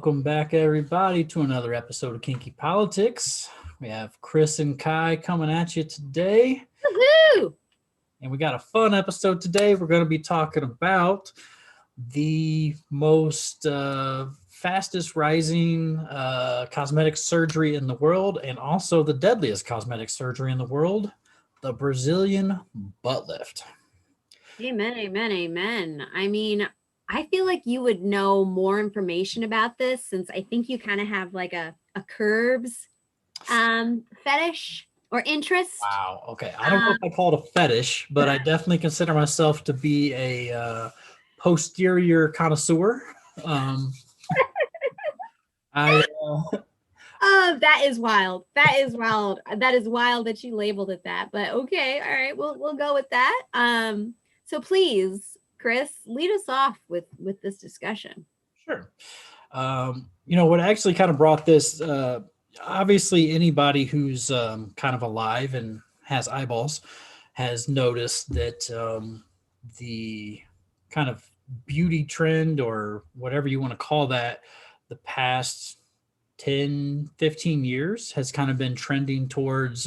Welcome back, everybody, to another episode of Kinky Politics. We have Chris and Kai coming at you today. Woohoo! And we got a fun episode today. We're going to be talking about the most fastest rising cosmetic surgery in the world, and also the deadliest cosmetic surgery in the world, the Brazilian butt lift. Amen, amen, amen. I mean, I feel like you would know more information about this since I think you kind of have like a curves fetish or interest. Wow. Okay. I don't know if I call it a fetish, but I definitely consider myself to be a posterior connoisseur. I Oh, that is wild. That is wild. That is wild that you labeled it that. But okay, all right, we'll go with that. So please, Chris, lead us off with this discussion. Sure. What actually kind of brought this, obviously anybody who's kind of alive and has eyeballs has noticed that the kind of beauty trend, or whatever you want to call that, the past 10, 15 years has kind of been trending towards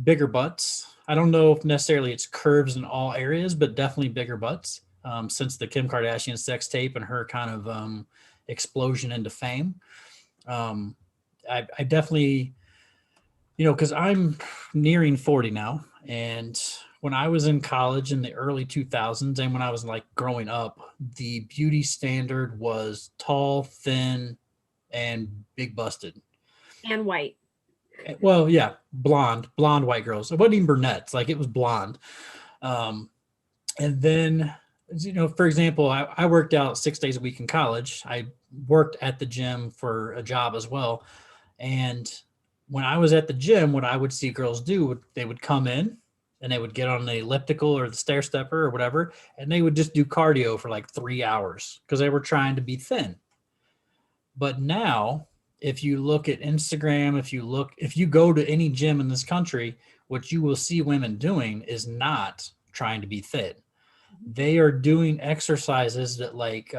bigger butts. I don't know if necessarily it's curves in all areas, but definitely bigger butts since the Kim Kardashian sex tape and her kind of explosion into fame. I definitely, because I'm nearing 40 now. And when I was in college in the early 2000s and when I was like growing up, the beauty standard was tall, thin, and big busted. And white. Well, yeah, blonde white girls. It wasn't even brunettes, like it was blonde. And then, for example, I worked out 6 days a week in college. I worked at the gym for a job as well. And when I was at the gym, what I would see girls do, they would come in and they would get on the elliptical or the stair stepper or whatever, and they would just do cardio for like 3 hours because they were trying to be thin. But now, if you look at Instagram, if you go to any gym in this country, what you will see women doing is not trying to be fit. They are doing exercises that like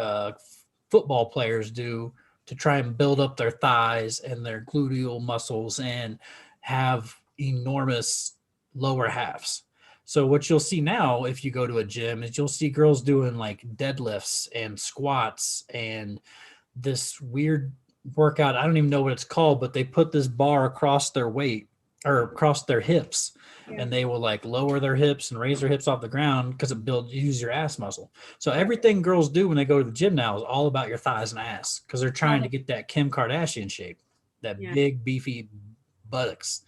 football players do to try and build up their thighs and their gluteal muscles and have enormous lower halves. So what you'll see now if you go to a gym is you'll see girls doing like deadlifts and squats and this weird workout. I don't even know what it's called, but they put this bar across their weight or across their hips, and they will like lower their hips and raise their hips off the ground because it use your ass muscle. So everything girls do when they go to the gym now is all about your thighs and ass because they're trying to get that Kim Kardashian shape, that big beefy buttocks.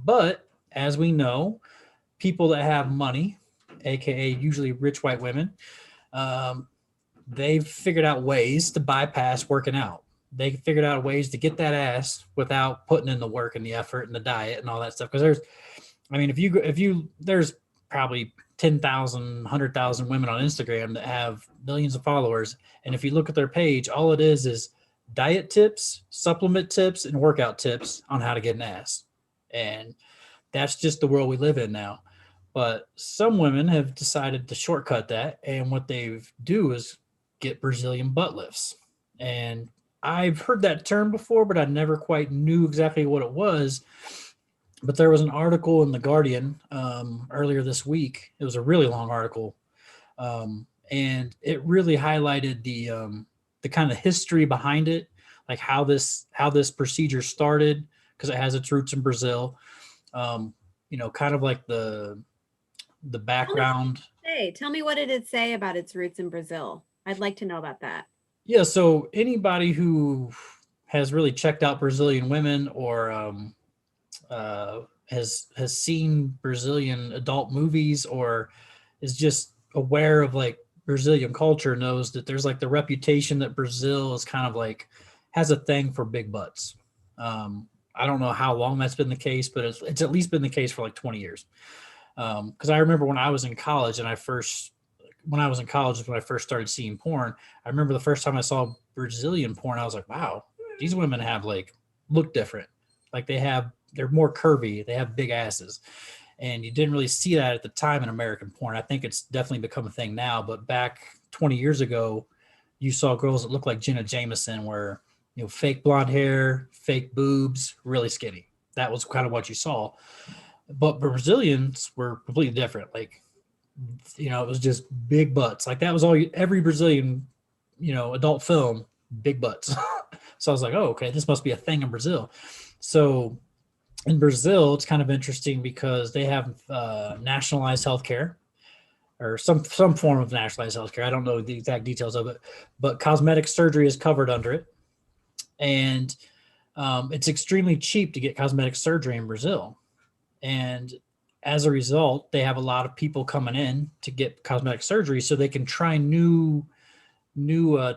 But as we know, people that have money, aka usually rich white women, they've figured out ways to bypass working out. They figured out ways to get that ass without putting in the work and the effort and the diet and all that stuff. Because there's probably 10,000, 100,000 women on Instagram that have millions of followers. And if you look at their page, all it is diet tips, supplement tips, and workout tips on how to get an ass. And that's just the world we live in now. But some women have decided to shortcut that. And what they do is get Brazilian butt lifts. And I've heard that term before, but I never quite knew exactly what it was. But there was an article in The Guardian earlier this week. It was a really long article. And it really highlighted the kind of history behind it, like how this procedure started, because it has its roots in Brazil. Kind of like the background. Tell me what did it say about its roots in Brazil? I'd like to know about that. Yeah, so anybody who has really checked out Brazilian women or has seen Brazilian adult movies or is just aware of like Brazilian culture knows that there's like the reputation that Brazil is kind of like has a thing for big butts. I don't know how long that's been the case, but it's at least been the case for like 20 years. Because I remember when I was in college and when I was in college is when I first started seeing porn. I remember the first time I saw Brazilian porn, I was like, wow, these women have like look different. Like they're more curvy. They have big asses. And you didn't really see that at the time in American porn. I think it's definitely become a thing now, but back 20 years ago, you saw girls that looked like Jenna Jameson, where fake blonde hair, fake boobs, really skinny. That was kind of what you saw. But Brazilians were completely different. Like, it was just big butts. Like that was every Brazilian, adult film, big butts. So I was like, oh, okay, this must be a thing in Brazil. So in Brazil, it's kind of interesting because they have nationalized healthcare, or some form of nationalized healthcare. I don't know the exact details of it, but cosmetic surgery is covered under it, and it's extremely cheap to get cosmetic surgery in Brazil. And as a result, they have a lot of people coming in to get cosmetic surgery so they can try new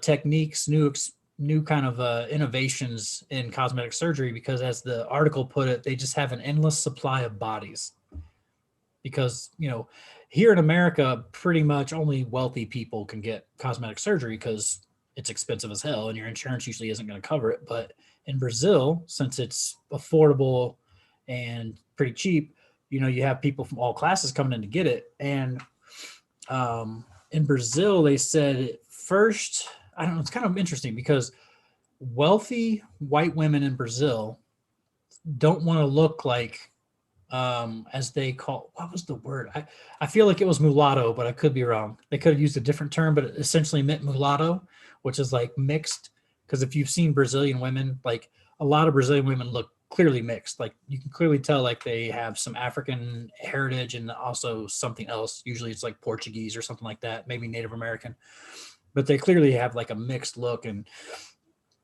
techniques, new kind of innovations in cosmetic surgery, because as the article put it, they just have an endless supply of bodies. Because here in America, pretty much only wealthy people can get cosmetic surgery because it's expensive as hell and your insurance usually isn't going to cover it. But in Brazil, since it's affordable and pretty cheap, you have people from all classes coming in to get it. And in Brazil, they said first, I don't know, it's kind of interesting because wealthy white women in Brazil don't want to look like, as they call, what was the word? I feel like it was mulatto, but I could be wrong. They could have used a different term, but it essentially meant mulatto, which is like mixed. Because if you've seen Brazilian women, like a lot of Brazilian women look clearly mixed. Like you can clearly tell like they have some African heritage and also something else. Usually it's like Portuguese or something like that, maybe Native American. But they clearly have like a mixed look. And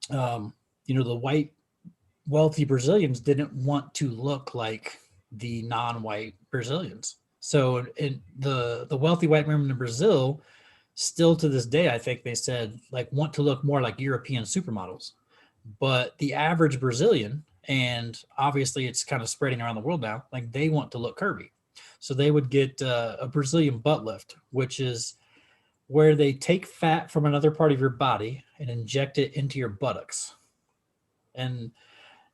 the white wealthy Brazilians didn't want to look like the non-white Brazilians. So the wealthy white women in Brazil, still to this day, I think they said like want to look more like European supermodels. But the average Brazilian, and obviously it's kind of spreading around the world now, like they want to look curvy. So they would get a Brazilian butt lift, which is where they take fat from another part of your body and inject it into your buttocks. And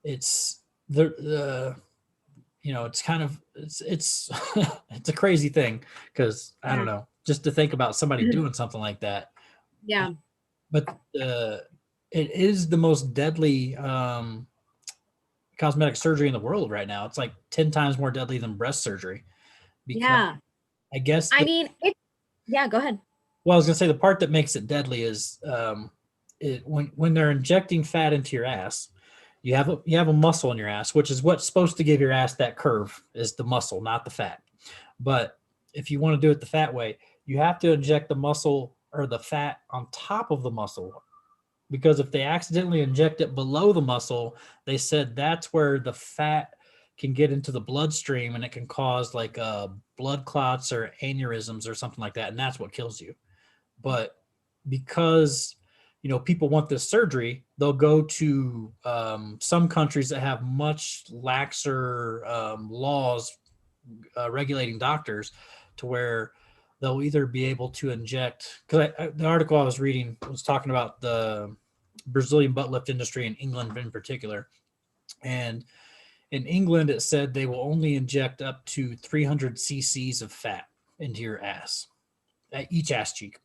it's it's kind of it's it's a crazy thing because I don't know, just to think about somebody doing something like that. Yeah. But it is the most deadly cosmetic surgery in the world right now. It's like 10 times more deadly than breast surgery. Yeah. I guess. I mean, yeah, go ahead. Well, I was gonna say the part that makes it deadly is when they're injecting fat into your ass. You have a muscle in your ass, which is what's supposed to give your ass that curve, is the muscle, not the fat. But if you want to do it the fat way, you have to inject the muscle or the fat on top of the muscle, because if they accidentally inject it below the muscle, they said that's where the fat can get into the bloodstream and it can cause like blood clots or aneurysms or something like that, and that's what kills you. But because people want this surgery, they'll go to some countries that have much laxer laws regulating doctors, to where they'll either be able to inject, because the article I was reading was talking about the Brazilian butt lift industry in England in particular. And in England, it said they will only inject up to 300 cc's of fat into your ass, at each ass cheek,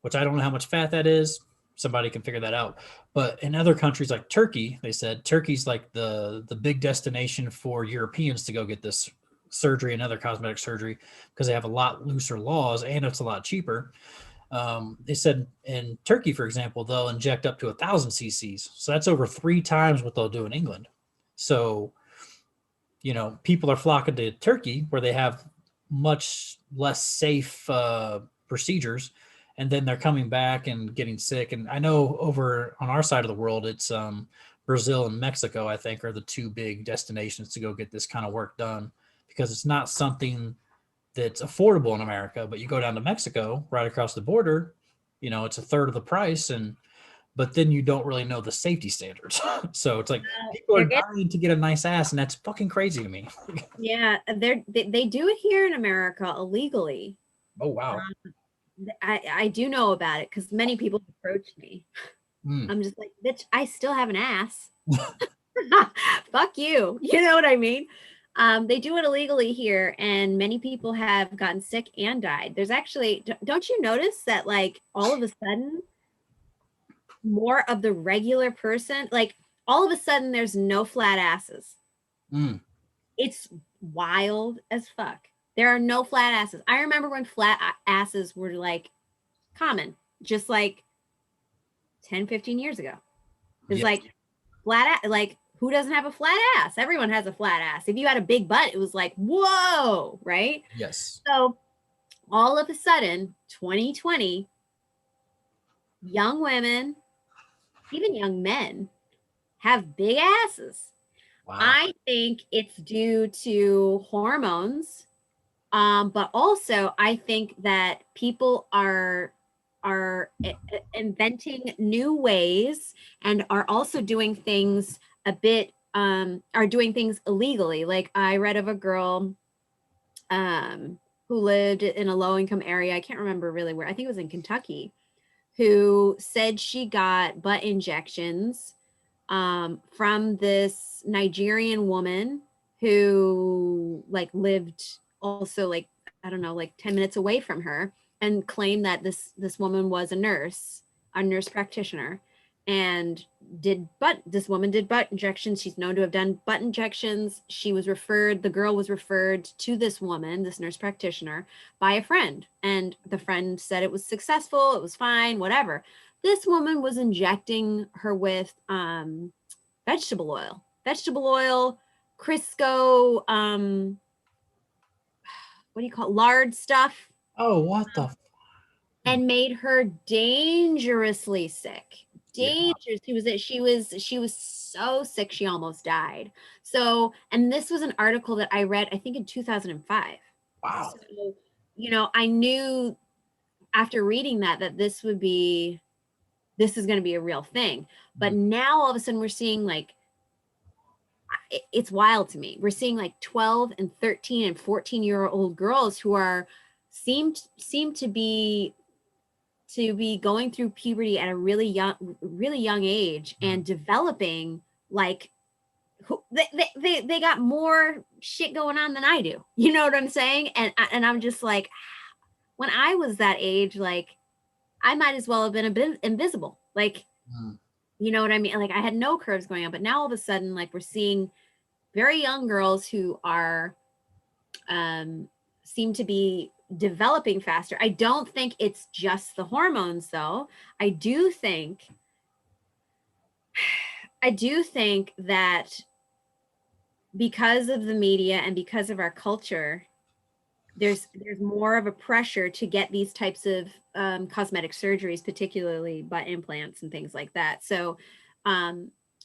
which I don't know how much fat that is. Somebody can figure that out. But in other countries like Turkey, they said Turkey's like the big destination for Europeans to go get this surgery and other cosmetic surgery, because they have a lot looser laws and it's a lot cheaper. They said in Turkey, for example, they'll inject up to 1,000 cc's. So that's over 3 times what they'll do in England. So, people are flocking to Turkey where they have much less safe procedures, and then they're coming back and getting sick. And I know over on our side of the world, it's Brazil and Mexico, I think, are the 2 big destinations to go get this kind of work done, because it's not something that's affordable in America. But you go down to Mexico, right across the border, it's a third of the price, but then you don't really know the safety standards. So it's like people are dying to get a nice ass, and that's fucking crazy to me. Yeah, they do it here in America illegally. Oh wow. I do know about it because many people approach me. I'm just like, bitch, I still have an ass. Fuck you. You know what I mean? They do it illegally here, and many people have gotten sick and died. There's actually, don't you notice that like all of a sudden more of the regular person. Like all of a sudden there's no flat asses. Mm. It's wild as fuck. There are no flat asses. I remember when flat asses were like common, just like 10, 15 years ago. It's Yes. like like who doesn't have a flat ass? Everyone has a flat ass. If you had a big butt, it was like, whoa, right? Yes. So all of a sudden, 2020, young women, even young men, have big asses. Wow. I think it's due to hormones, but also I think that people are inventing new ways and are also doing things a bit are doing things illegally. Like I read of a girl who lived in a low income area. I can't remember really where. I think it was in Kentucky, who said she got butt injections from this Nigerian woman who like lived also like I don't know like 10 minutes away from her, and claimed that this woman was a nurse practitioner, and this woman did butt injections. She's known to have done butt injections. The girl was referred to this woman, this nurse practitioner, by a friend, and the friend said it was successful, it was fine, whatever. This woman was injecting her with vegetable oil, Crisco, what do you call it? Lard stuff, Oh, what the? and made her dangerously sick. Yeah. Dangerous. She was so sick she almost died. So, and this was an article that I read, I think in 2005. Wow. So, I knew after reading that this is going to be a real thing. But now all of a sudden we're seeing like it's wild to me. We're seeing like 12 and 13 and 14-year-old girls who are seem to be going through puberty at a really young age and developing like they got more shit going on than I do. You know what I'm saying? And I'm just like, when I was that age, like I might as well have been a bit invisible. Like, you know what I mean? Like I had no curves going on, but now all of a sudden, like we're seeing very young girls who are seem to be developing faster. I don't think it's just the hormones though. I do think that because of the media and because of our culture, there's more of a pressure to get these types of cosmetic surgeries, particularly butt implants and things like that. So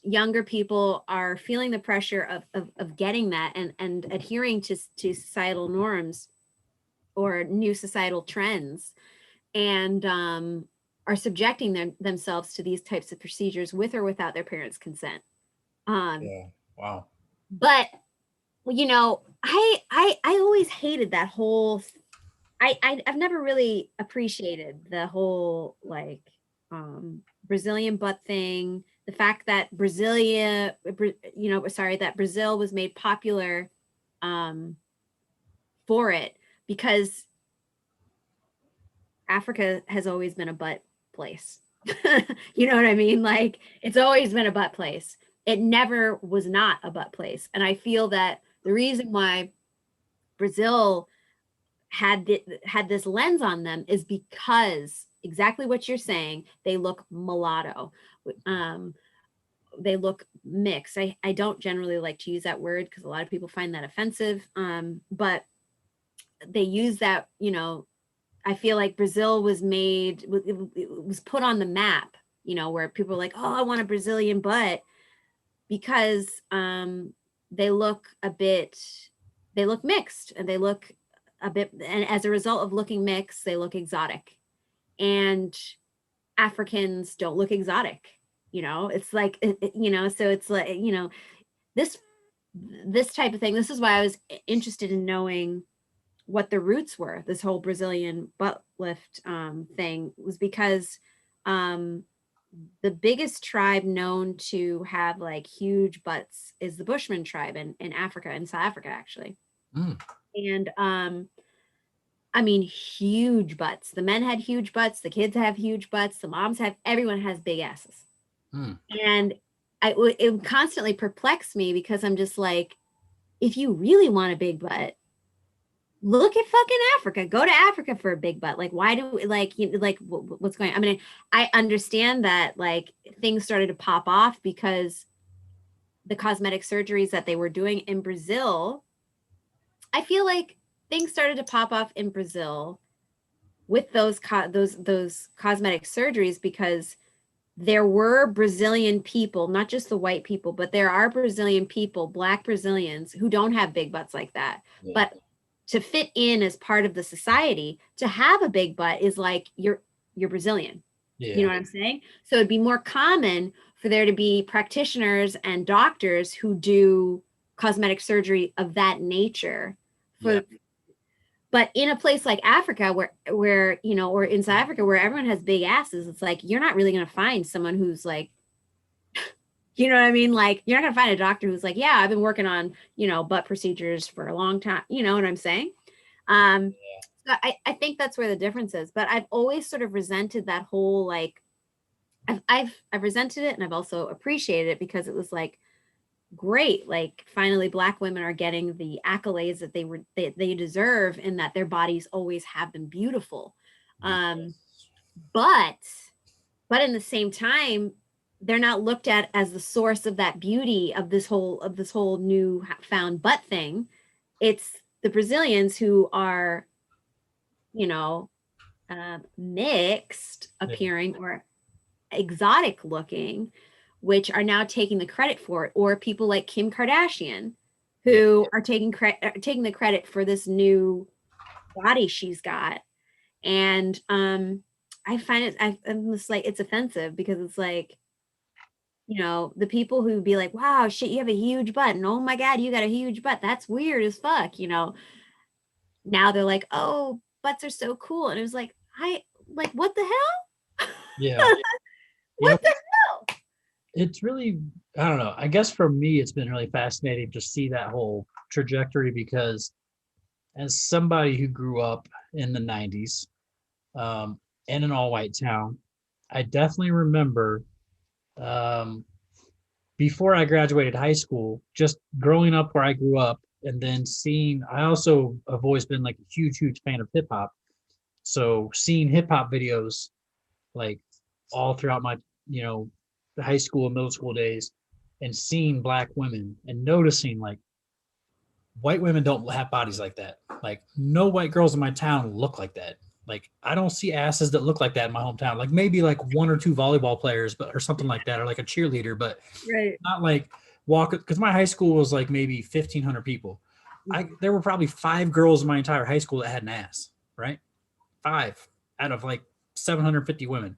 younger people are feeling the pressure of getting that and adhering to societal norms or new societal trends, and are subjecting themselves to these types of procedures with or without their parents' consent. Yeah. Wow. But I always hated that whole. I've never really appreciated the whole like Brazilian butt thing. The fact that that Brazil was made popular for it because Africa has always been a butt place. You know what I mean? Like it's always been a butt place. It never was not a butt place. And I feel that the reason why Brazil had this lens on them is because exactly what you're saying. They look mulatto. They look mixed. I don't generally like to use that word because a lot of people find that offensive. But they use that, I feel like Brazil was it was put on the map, where people are like, oh, I want a Brazilian butt because they look mixed, and they look a bit, and as a result of looking mixed, they look exotic. And Africans don't look exotic, it's like, so it's like, this type of thing. This is why I was interested in knowing what the roots were. This whole Brazilian butt lift thing was because the biggest tribe known to have like huge butts is the Bushman tribe in Africa, in South Africa, actually. And I mean, huge butts. The men had huge butts. The kids have huge butts. The moms have, everyone has big asses. Hmm. And it would constantly perplex me because I'm just like, if you really want a big butt, look at fucking Africa. Go to Africa for a big butt. Like, why do like what's going on? I mean, I understand that like things started to pop off because the cosmetic surgeries that they were doing in Brazil. I feel like things started to pop off in Brazil with those cosmetic surgeries because there were Brazilian people, not just the white people, but there are Brazilian people, Black Brazilians, who don't have big butts like that. Yeah. But to fit in as part of the society, to have a big butt is like you're Brazilian. Yeah. You know what I'm saying? So it'd be more common for there to be practitioners and doctors who do cosmetic surgery of that nature. Yeah. But in a place like Africa, where you know, or in South Africa, where everyone has big asses, it's like you're not really going to find someone who's like, you know what I mean? Like you're not going to find a doctor who's like, yeah, I've been working on, you know, butt procedures for a long time. You know what I'm saying? So I think that's where the difference is. But I've always sort of resented that whole like, I've resented it, and I've also appreciated it because it was like, great, like finally Black women are getting the accolades that they deserve, and that their bodies always have been beautiful. But in the same time, they're not looked at as the source of that beauty of this whole new found butt thing. It's the Brazilians who are, you know, mixed appearing or exotic looking, which are now taking the credit for it, or people like Kim Kardashian, who are taking the credit for this new body she's got. And I find I'm just like, it's offensive because it's like, you know, the people who be like, wow, shit, you have a huge butt, and oh my God, you got a huge butt. That's weird as fuck, you know. Now they're like, oh, butts are so cool. And it was like, what the hell? Yeah. What the hell? It's really, I don't know. I guess for me, it's been really fascinating to see that whole trajectory because as somebody who grew up in the 90s in an all-white town, I definitely remember before I graduated high school, just growing up where I grew up, and then seeing, I also have always been like a huge, huge fan of hip hop. So seeing hip hop videos like all throughout my, you know, the high school and middle school days, and seeing Black women and noticing like white women don't have bodies like that. Like no white girls in my town look like that. Like I don't see asses that look like that in my hometown. Like maybe like one or two volleyball players, but or something like that, or like a cheerleader, but right. Not like walk, because my high school was like maybe 1,500 people. There were probably 5 girls in my entire high school that had an ass, right? 5 out of like 750 women.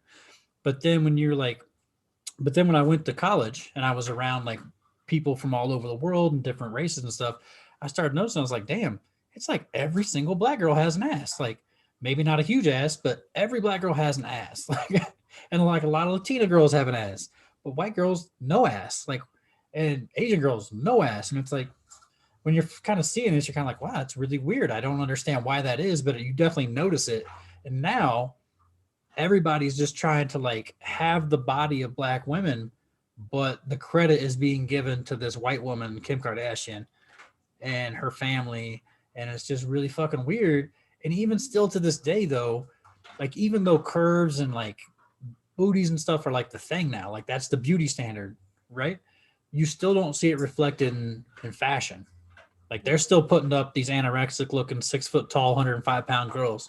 But then when I went to college and I was around like people from all over the world and different races and stuff, I started noticing, I was like, damn, it's like every single Black girl has an ass. Like maybe not a huge ass, but every Black girl has an ass. Like, and like a lot of Latina girls have an ass, but white girls, no ass. Like, and Asian girls, no ass. And it's like, when you're kind of seeing this, you're kind of like, wow, it's really weird. I don't understand why that is, but you definitely notice it. And now everybody's just trying to like have the body of Black women, but the credit is being given to this white woman, Kim Kardashian, and her family. And it's just really fucking weird. And even still to this day, though, like even though curves and like booties and stuff are like the thing now, like that's the beauty standard, right? You still don't see it reflected in fashion. Like they're still putting up these anorexic looking 6 foot tall, 105-pound girls.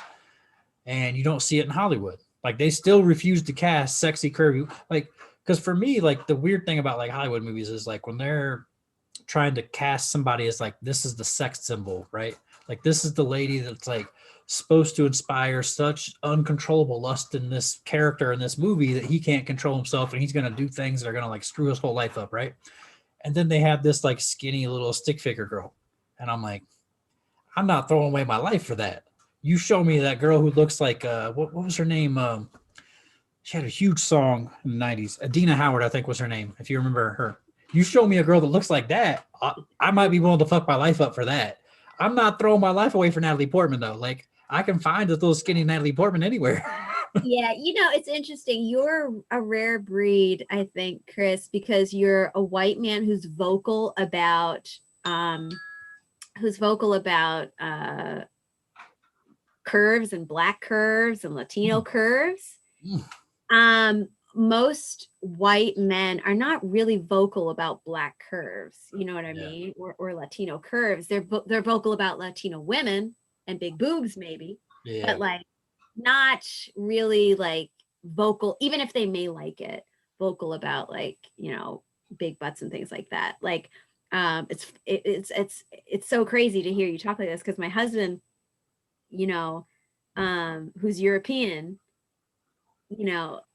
And you don't see it in Hollywood. Like they still refuse to cast sexy curvy. Like, because for me, like the weird thing about like Hollywood movies is like when they're trying to cast somebody as like, this is the sex symbol, right? Like this is the lady that's like supposed to inspire such uncontrollable lust in this character in this movie that he can't control himself, and he's going to do things that are going to like screw his whole life up, right? And then they have this like skinny little stick figure girl. And I'm like, I'm not throwing away my life for that. You show me that girl who looks like, what was her name? She had a huge song in the 90s. Adina Howard, I think was her name, if you remember her. You show me a girl that looks like that, I might be willing to fuck my life up for that. I'm not throwing my life away for Natalie Portman, though. Like, I can find a little skinny Natalie Portman anywhere. Yeah, it's interesting. You're a rare breed, I think, Chris, because you're a white man who's vocal about curves and black curves and Latino curves. Most white men are not really vocal about black curves, you know what I mean, or Latino curves. They're vocal about Latino women and big boobs, maybe, but like not really like vocal, even if they may like it, vocal about like big butts and things like that. Like it's so crazy to hear you talk like this, because my husband, who's European,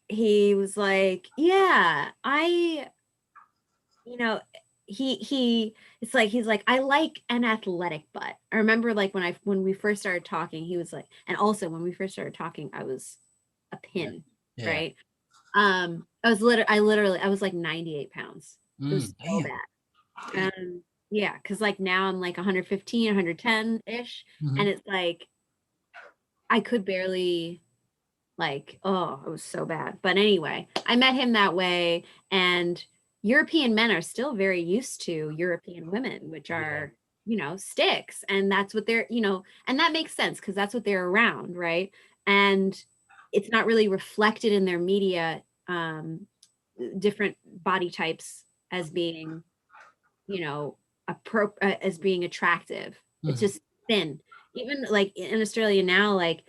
he was like, yeah, he it's like he's like, I like an athletic butt. I remember like when we first started talking, he was like, and also when we first started talking, I was a pin, right? I was like 98 pounds. It was so bad. Yeah, because like now I'm like 115, 110 ish, and it's like I could barely, like, oh, it was so bad. But anyway, I met him that way, and European men are still very used to European women, which are, sticks. And that's what they're, and that makes sense because that's what they're around, right? And it's not really reflected in their media, different body types as being, as being attractive. It's just thin. Even like in Australia now, like,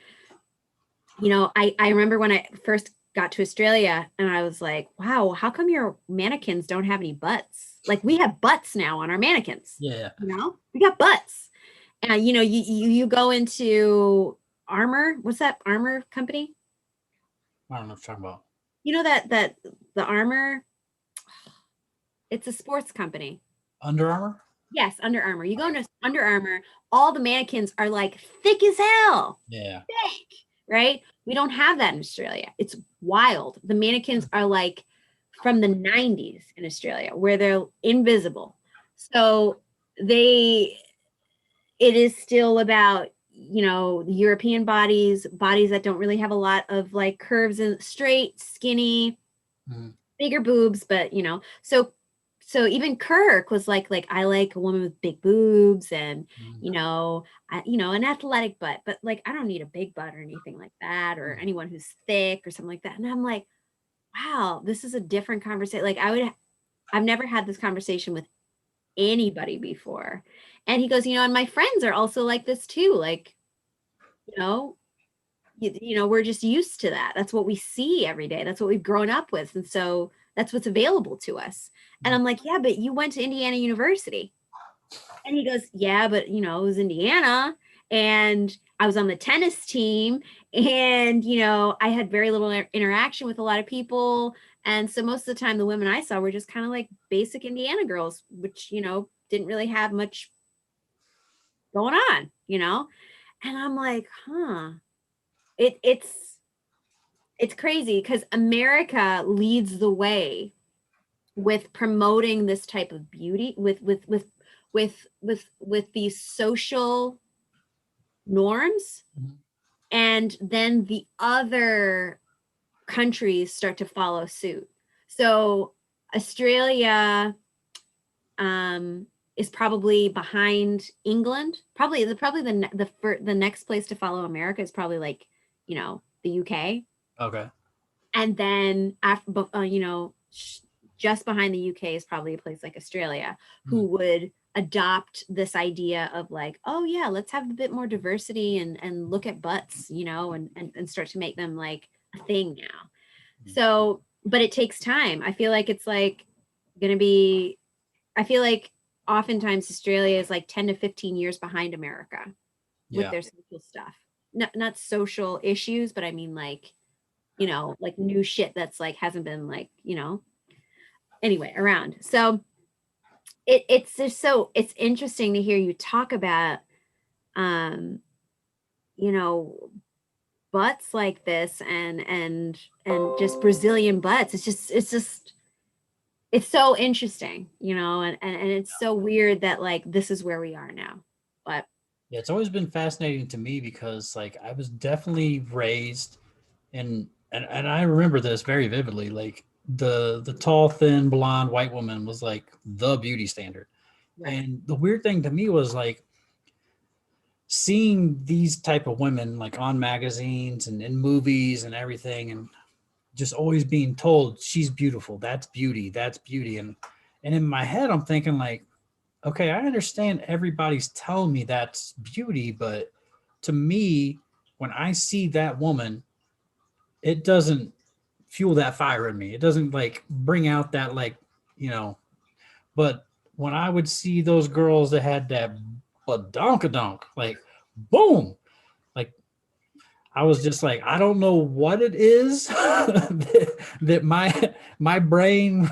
I remember when I first got to Australia and I was like, wow, how come your mannequins don't have any butts? Like we have butts now on our mannequins. Yeah. We got butts. And you go into Armour. What's that Armour company? I don't know what you're talking about. That the Armour, it's a sports company. Under Armour? Yes, Under Armour. You go into Under Armour, all the mannequins are like thick as hell. Yeah. Thick. Right? We don't have that in Australia. It's wild. The mannequins are like from the 90s in Australia, where they're invisible. So it is still about, the European bodies that don't really have a lot of like curves and straight, skinny, bigger boobs, but so even Kirk was like I like a woman with big boobs and an athletic butt, but like I don't need a big butt or anything like that, or anyone who's thick or something like that. And I'm like, wow, this is a different conversation. Like I've never had this conversation with anybody before. And he goes, and my friends are also like this too. Like, we're just used to that. That's what we see every day. That's what we've grown up with. And so that's what's available to us. And I'm like, yeah, but you went to Indiana University. And he goes, yeah, but it was Indiana and I was on the tennis team and, I had very little interaction with a lot of people. And so most of the time the women I saw were just kind of like basic Indiana girls, which, didn't really have much going on, and I'm like, it's crazy because America leads the way with promoting this type of beauty with these social norms, and then the other countries start to follow suit. So Australia is probably behind England. Probably the next place to follow America is probably like the UK. Okay. And then after just behind the UK is probably a place like Australia, who would adopt this idea of like, oh yeah, let's have a bit more diversity and look at butts, and start to make them like a thing now. So, but it takes time. I feel like it's like I feel like oftentimes Australia is like 10 to 15 years behind America with their social stuff. Not social issues, but I mean like, like new shit that's like hasn't been like, anyway, around. So it's just it's interesting to hear you talk about butts like this and just Brazilian butts. It's so interesting, and it's so weird that like this is where we are now. But Yeah, it's always been fascinating to me because like I was definitely raised and I remember this very vividly. Like the tall, thin, blonde white woman was like the beauty standard. Right. And the weird thing to me was like seeing these type of women like on magazines and in movies and everything, and just always being told she's beautiful, that's beauty, that's beauty. And in my head I'm thinking like, okay, I understand everybody's telling me that's beauty, but to me, when I see that woman, it doesn't fuel that fire in me. It doesn't like bring out that like, you know, but when I would see those girls that had that badonkadonk, like boom, like I was just like, I don't know what it is that my brain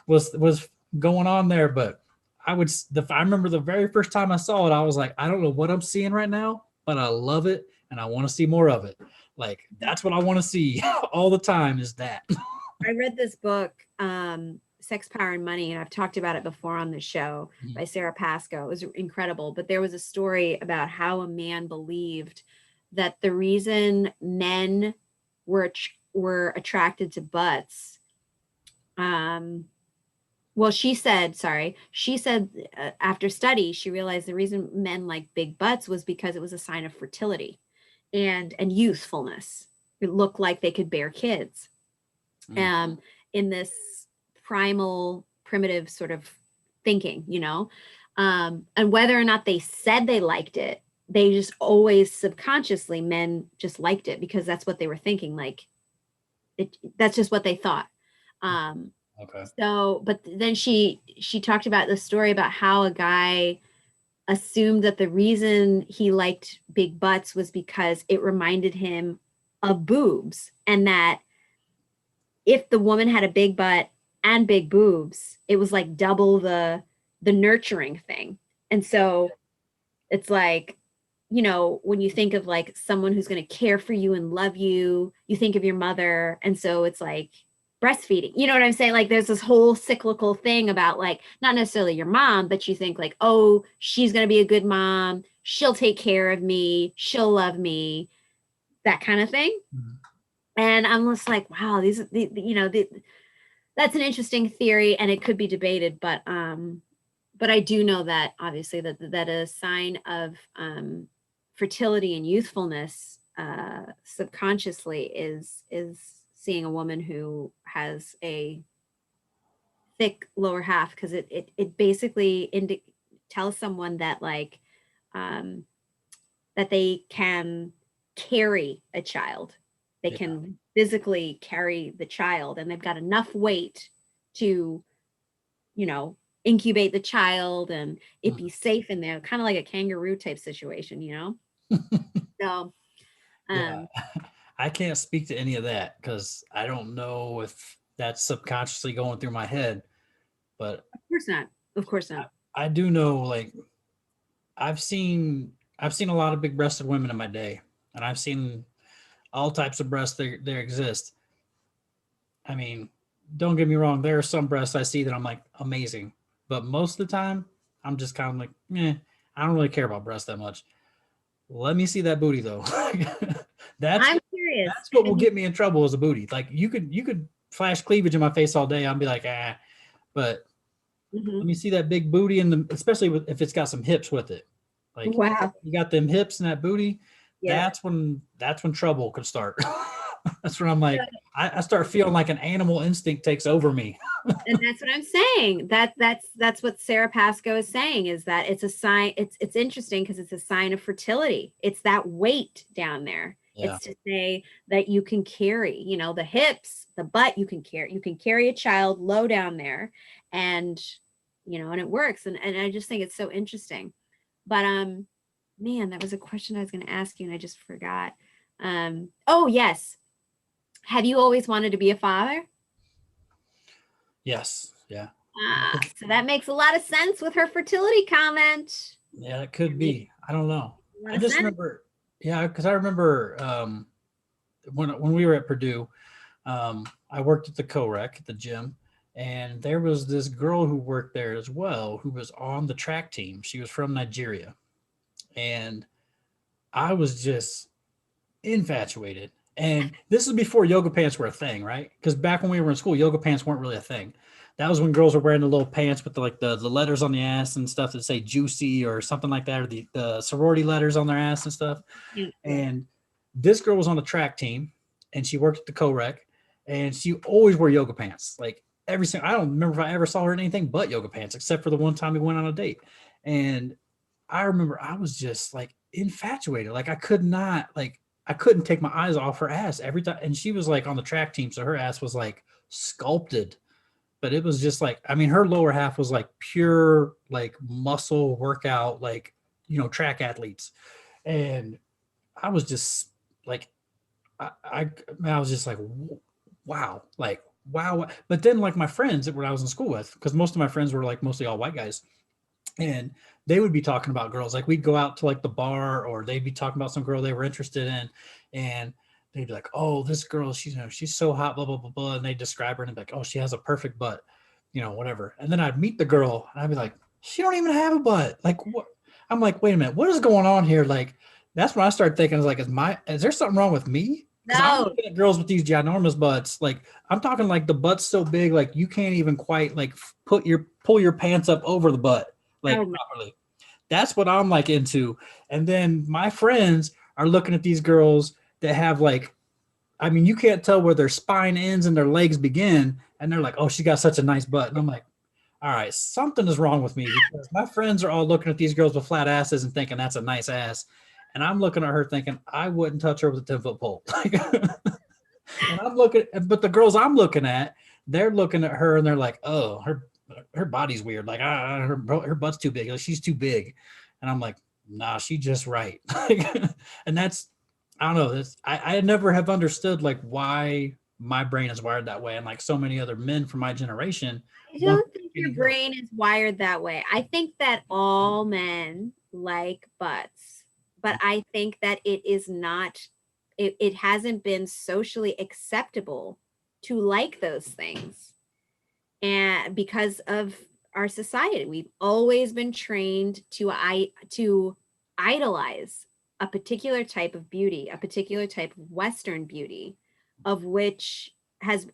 was going on there, but I remember the very first time I saw it, I was like, I don't know what I'm seeing right now, but I love it and I want to see more of it. Like that's what I want to see all the time is that. I read this book, Sex, Power, and Money, and I've talked about it before on the show by Sarah Pascoe. It was incredible. But there was a story about how a man believed that the reason men were attracted to butts, um, well, she said after study, she realized the reason men like big butts was because it was a sign of fertility and youthfulness. It looked like they could bear kids Mm, um, in this primal, primitive sort of thinking, you know? And whether or not they said they liked it, they just always subconsciously, men just liked it because that's what they were thinking. Like, that's just what they thought. Um, okay. so, but then she talked about the story about how a guy assumed that the reason he liked big butts was because it reminded him of boobs, and that if the woman had a big butt and big boobs, it was like double the nurturing thing. And so it's like, you know, when you think of like someone who's going to care for you and love you, you think of your mother. And so it's like breastfeeding. You know what I'm saying? Like there's this whole cyclical thing about like not necessarily your mom, but you think like, oh, she's going to be a good mom. She'll take care of me. She'll love me. That kind of thing. Mhm. And I'm just like, wow, you know, that's an interesting theory and it could be debated, but I do know that obviously that a sign of fertility and youthfulness subconsciously is seeing a woman who has a thick lower half, because it basically tells someone that like um that they can carry a child. They Yeah. can physically carry the child and they've got enough weight to, you know, incubate the child and it Mm. be safe in there, kind of like a kangaroo type situation, you know? So, Yeah. um, I can't speak to any of that because I don't know if that's subconsciously going through my head, but of course not. Of course not. I do know like I've seen a lot of big breasted women in my day, and I've seen all types of breasts there exist. I mean, don't get me wrong, there are some breasts I see that I'm like amazing, but most of the time I'm just kind of like, I don't really care about breasts that much. Let me see that booty though. that's I'm curious. that's what will Have you? get me in trouble as a booty. Like you could flash cleavage in my face all day, I'll be like, but let Mhm. me see that big booty and especially if it's got some hips with it. Like Wow. you got them hips and that booty, Yep. that's when trouble could start. That's when I'm like, I start feeling like an animal instinct takes over me. And that's what I'm saying. That's what Sarah Pascoe is saying, is that it's a sign. It's interesting because it's a sign of fertility. It's that weight down there. Yeah. It's to say that you can carry, you know, the hips, the butt, you can carry a child low down there, and you know, and it works. And I just think it's so interesting. But man, that was a question I was going to ask you and I just forgot. Oh yes. Have you always wanted to be a father? Yes. Yeah. Ah, so that makes a lot of sense with her fertility comment. Yeah, it could That makes be. I don't know. a lot I of just sense. remember, yeah, because I remember when we were at Purdue, I worked at the co-rec at the gym, and there was this girl who worked there as well who was on the track team. She was from Nigeria, and I was just infatuated. And this is before yoga pants were a thing, right? Because back when we were in school, yoga pants weren't really a thing. That was when girls were wearing the little pants with the letters on the ass and stuff that say juicy or something like that, or the sorority letters on their ass and stuff. Yeah. And this girl was on the track team and she worked at the co-rec and she always wore yoga pants. Like every single, I don't remember if I ever saw her in anything but yoga pants, except for the one time we went on a date. And I remember I was just like infatuated. Like I couldn't take my eyes off her ass every time. And she was like on the track team. So her ass was like sculpted, but it was just like, I mean, her lower half was like pure, like muscle workout, like, track athletes. And I was just like, I was just like, wow, like, wow. But then like my friends that I was in school with, because most of my friends were like mostly all white guys, and they would be talking about girls. Like we'd go out to like the bar, or they'd be talking about some girl they were interested in, and they'd be like, "Oh, this girl, she's so hot, blah blah blah blah," and they describe her and be like, "Oh, she has a perfect butt," whatever. And then I'd meet the girl, and I'd be like, "She don't even have a butt." Like what? I'm like, wait a minute, what is going on here? Like that's when I started thinking, I was like, is there something wrong with me? Because I'm No. looking at girls with these ginormous butts. Like I'm talking like the butt's so big, like you can't even quite like pull your pants up over the butt like Oh, properly. That's what I'm like into. And then my friends are looking at these girls that have like, I mean, you can't tell where their spine ends and their legs begin. And they're like, oh, she got such a nice butt. And I'm like, all right, something is wrong with me because my friends are all looking at these girls with flat asses and thinking that's a nice ass. And I'm looking at her thinking, I wouldn't touch her with a 10-foot pole. And I'm looking, but the girls I'm looking at, they're looking at her and they're like, oh, her body's weird. Like her butt's too big. Like, she's too big. And I'm like, nah, she just right. And that's, I don't know. I never have understood like why my brain is wired that way. And like so many other men from my generation I want don't think skinny your girls. brain is wired that way. I think that all men like butts, but I think that it is not, it hasn't been socially acceptable to like those things. And because of our society, we've always been trained to idolize a particular type of beauty, a particular type of Western beauty, of which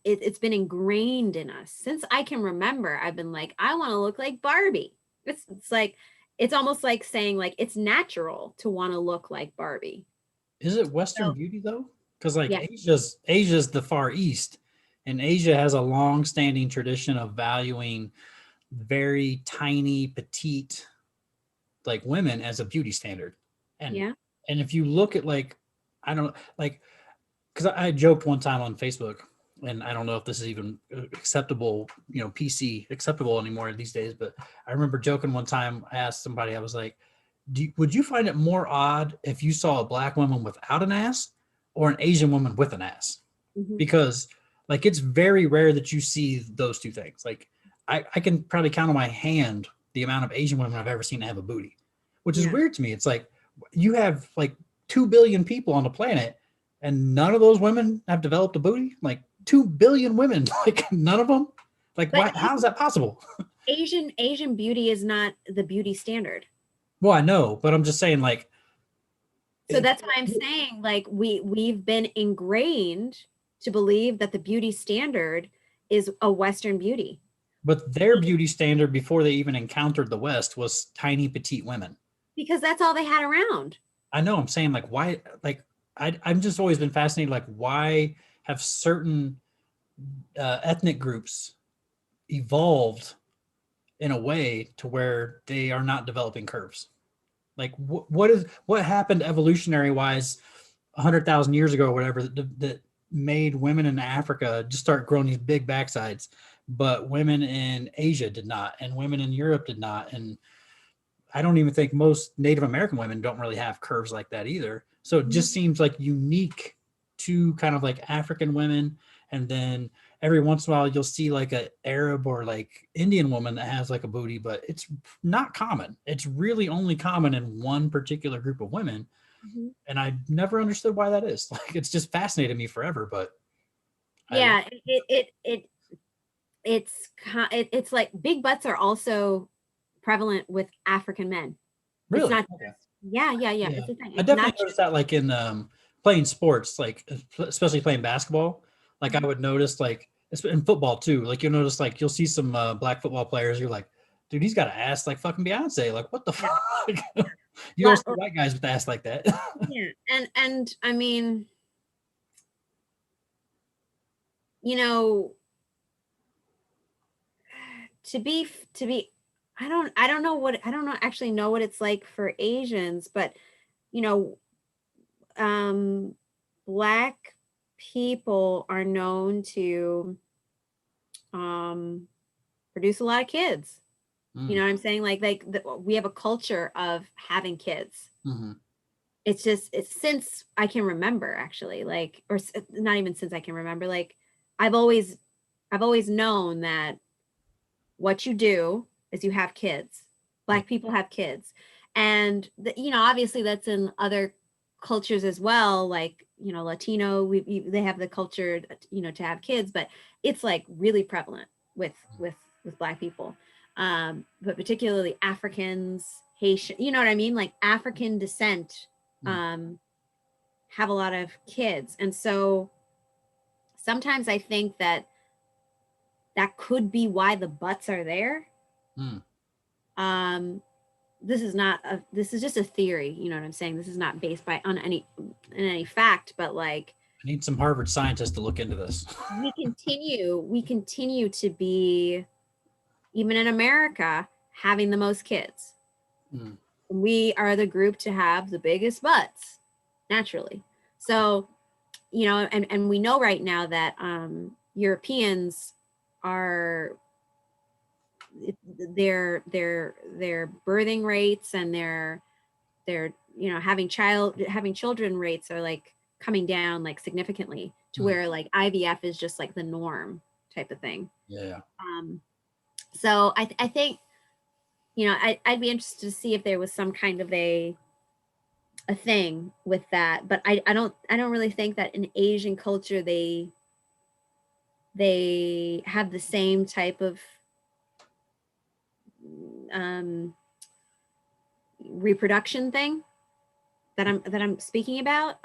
it's been ingrained in us since I can remember. I've been like, I want to look like Barbie. It's like it's almost like saying like it's natural to want to look like Barbie. Is it Western So beauty though? Because like yeah, Asia's the Far East, and Asia has a long-standing tradition of valuing very tiny, petite, like women as a beauty standard. And yeah. and if you look at like, I don't like, because I joked one time on Facebook, and I don't know if this is even acceptable, PC acceptable anymore these days, but I remember joking one time. I asked somebody, I was like, would you find it more odd if you saw a black woman without an ass or an Asian woman with an ass? Mhm. Because like it's very rare that you see those two things. Like I can probably count on my hand the amount of Asian women I've ever seen have a booty, which is Yeah. weird to me. It's like you have like 2 billion people on the planet and none of those women have developed a booty. Like 2 billion women, like none of them. Like But why? How is that possible? Asian beauty is not the beauty standard. Well, I know, but I'm just saying like So it, that's why I'm saying like we've been ingrained to believe that the beauty standard is a Western beauty. but their beauty standard before they even encountered the West was tiny petite women. Because that's all they had around. I know. I'm saying like why? Like I'm just always been fascinated. Like why have certain ethnic groups evolved in a way to where they are not developing curves? Like what happened evolutionary wise 100,000 years ago or whatever that made women in Africa just start growing these big backsides, but women in Asia did not, and women in Europe did not, and I don't even think most Native American women don't really have curves like that either. So it just seems like unique to kind of like African women. And then every once in a while you'll see like a Arab or like Indian woman that has like a booty, but it's not common. It's really only common in one particular group of women. Mhm. And I never understood why that is. Like it's just fascinated me forever, but I love Yeah, it's like big butts are also prevalent with African men. It's really not okay. Yeah. Yeah, It's a thing. I It's definitely not noticed that, like in playing sports, like especially playing basketball. Like I true. would notice, like in football too. Like you'll notice, like you'll see some black football players. You're like, dude, he's got an ass like fucking Beyonce. Like what the Yeah. fuck? You don't Well, see white guys with ass like that. yeah. And I mean, you know, to be I don't know actually know what it's like for Asians, but you know, um black people are known to um produce a lot of kids. You Mm, know what I'm saying? We have a culture of having kids. mhm, It's since I can remember actually, like, not even since I can remember, like I've always I've always known that what you do is you have kids. yeah, Black people have kids. And you know, obviously that's in other cultures as well, like, you know, Latino, they have the culture, you know, to have kids, but it's like really prevalent with with black people. But particularly Africans, Haitian, you know what I mean? Like African descent mm, um have a lot of kids. And so sometimes I think that that could be why the butts are there. mm. um this is not a this is just a theory, you know what I'm saying? This is not based by on any in any fact, but like I need some Harvard scientists to look into this. we continue to be, even in America, having the most kids. Mm, We are the group to have the biggest butts naturally. So, you know, and we know right now that Europeans are their birthing rates and their you know having children rates are like coming down like significantly to mm, where like IVF is just like the norm type of thing. yeah. So I think, you know, I'd be interested to see if there was some kind of a thing with that, but I don't really think that in Asian culture they have the same type of um reproduction thing that I'm speaking about.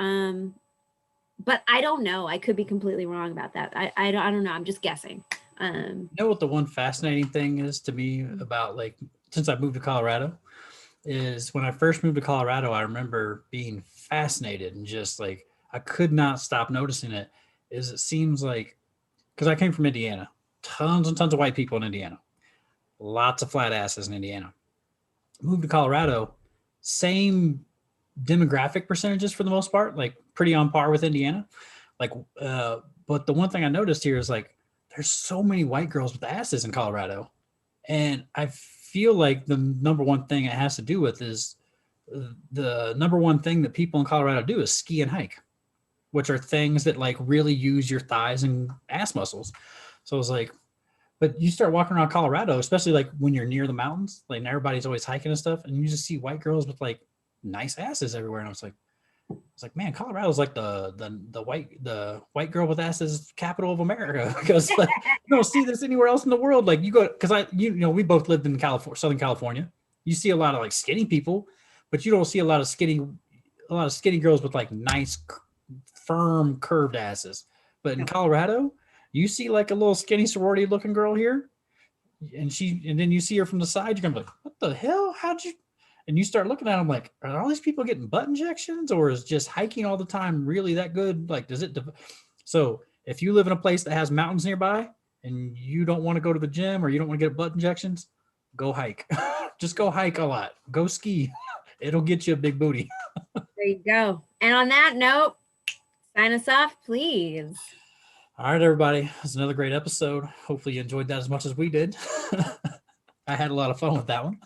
But I don't know. I could be completely wrong about that. I don't know. I'm just guessing. Um, You know what the one fascinating thing is to me about, like, since I moved to Colorado, is when I first moved to Colorado, I remember being fascinated and just like I could not stop noticing it. Is it seems like, because I came from Indiana, tons and tons of white people in Indiana, lots of flat asses in Indiana. Moved to Colorado, same demographic percentages for the most part, like pretty on par with Indiana. Like, but the one thing I noticed here is like there's so many white girls with asses in Colorado, and I feel like the number one thing it has to do with is the number one thing that people in Colorado do is ski and hike, which are things that like really use your thighs and ass muscles. So it's like, but you start walking around Colorado, especially like when you're near the mountains, like everybody's always hiking and stuff, and you just see white girls with like nice asses everywhere. And I was like, man, Colorado's like the white girl with asses capital of America because like you don't see this anywhere else in the world. Like you go because you know we both lived in California, Southern California. You see a lot of like skinny people, but you don't see a lot of skinny girls with like nice, firm, curved asses. But in no. Colorado, you see like a little skinny sorority looking girl here, and then you see her from the side. You're gonna be like, what the hell? How'd you? And you start looking at them like, are all these people getting butt injections, or is just hiking all the time really that good? Like, does it? So if you live in a place that has mountains nearby and you don't want to go to the gym or you don't want to get butt injections, go hike. Just go hike a lot. Go ski. It'll get you a big booty. There you go. And on that note, sign us off, please. All right, everybody. It's another great episode. Hopefully you enjoyed that as much as we did. I had a lot of fun with that one.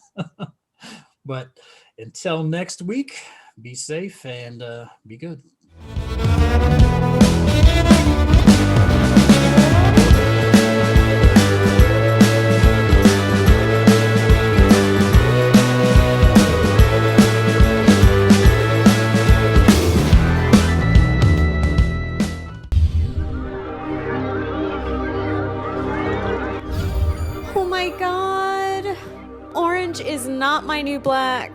But until next week, be safe and be good. Oh my god. Orange is not my new black.